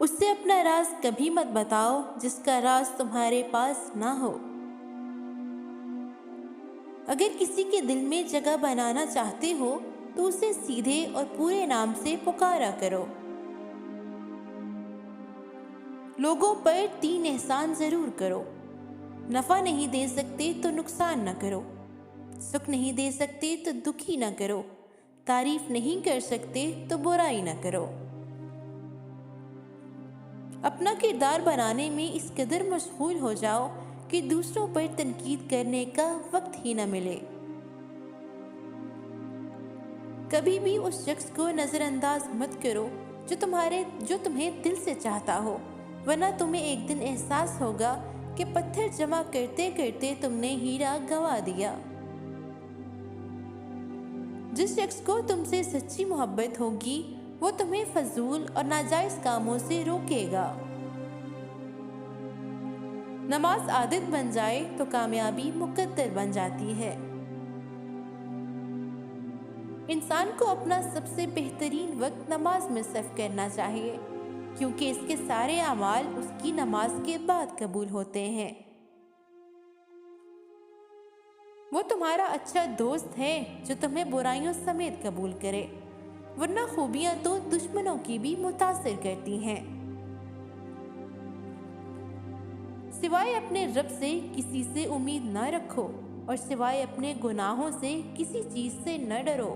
اس سے اپنا راز کبھی مت بتاؤ جس کا راز تمہارے پاس نہ ہو۔ اگر کسی کے دل میں جگہ بنانا چاہتے ہو تو اسے سیدھے اور پورے نام سے پکارا کرو۔ لوگوں پر 3 احسان ضرور کرو۔ نفع نہیں دے سکتے تو نقصان نہ کرو، سکھ نہیں دے سکتے تو دکھی نہ کرو، تعریف نہیں کر سکتے تو برائی نہ کرو۔ اپنا کردار بنانے میں اس قدر مشغول ہو جاؤ کہ دوسروں پر تنقید کرنے کا وقت ہی نہ ملے۔ کبھی بھی اس شخص کو نظر انداز مت کرو جو تمہیں دل سے چاہتا ہو، ورنہ تمہیں ایک دن احساس ہوگا کہ پتھر جمع کرتے کرتے تم نے ہیرا گنوا دیا۔ جس شخص کو تم سے سچی محبت ہوگی وہ تمہیں فضول اور ناجائز کاموں سے روکے گا۔ نماز عادت بن جائے تو کامیابی مقدر بن جاتی ہے۔ انسان کو اپنا سب سے بہترین وقت نماز میں صرف کرنا چاہیے، کیونکہ اس کے سارے اعمال اس کی نماز کے بعد قبول ہوتے ہیں۔ وہ تمہارا اچھا دوست ہے جو تمہیں برائیوں سمیت قبول کرے، ورنہ خوبیاں تو دشمنوں کی بھی متاثر کرتی ہیں۔ سوائے اپنے رب سے کسی سے امید نہ رکھو، اور سوائے اپنے گناہوں سے کسی چیز سے نہ ڈرو۔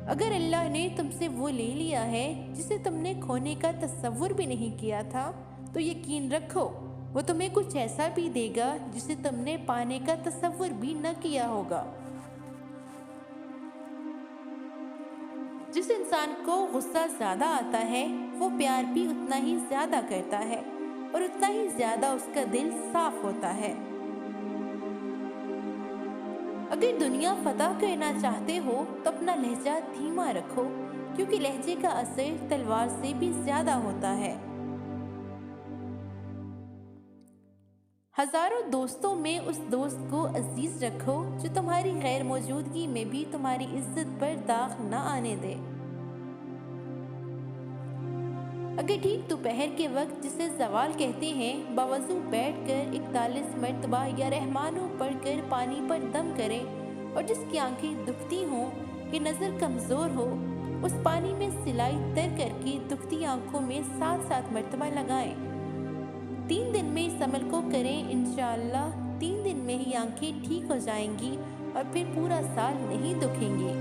اگر اللہ نے تم سے وہ لے لیا ہے جسے تم نے کھونے کا تصور بھی نہیں کیا تھا تو یقین رکھو وہ تمہیں کچھ ایسا بھی دے گا جسے تم نے پانے کا تصور بھی نہ کیا ہوگا۔ جس انسان کو غصہ زیادہ آتا ہے وہ پیار بھی اتنا ہی زیادہ کرتا ہے اور اتنا ہی زیادہ اس کا دل صاف ہوتا ہے۔ اگر دنیا فتح کرنا چاہتے ہو تو اپنا لہجہ دھیما رکھو، کیونکہ لہجے کا اثر تلوار سے بھی زیادہ ہوتا ہے۔ ہزاروں دوستوں میں اس دوست کو عزیز رکھو جو تمہاری غیر موجودگی میں بھی تمہاری عزت پر داغ نہ آنے دے۔ اگر ٹھیک دوپہر کے وقت جسے زوال کہتے ہیں باوضو بیٹھ کر 41 مرتبہ یا رحمانو پڑھ کر پانی پر دم کریں، اور جس کی آنکھیں دکھتی ہوں کہ نظر کمزور ہو اس پانی میں سلائی تر کر کے دکھتی آنکھوں میں 7 مرتبہ لگائیں۔ 3 دن میں اس عمل کو کریں، انشاءاللہ 3 دن میں ہی آنکھیں ٹھیک ہو جائیں گی اور پھر پورا سال نہیں دکھیں گی۔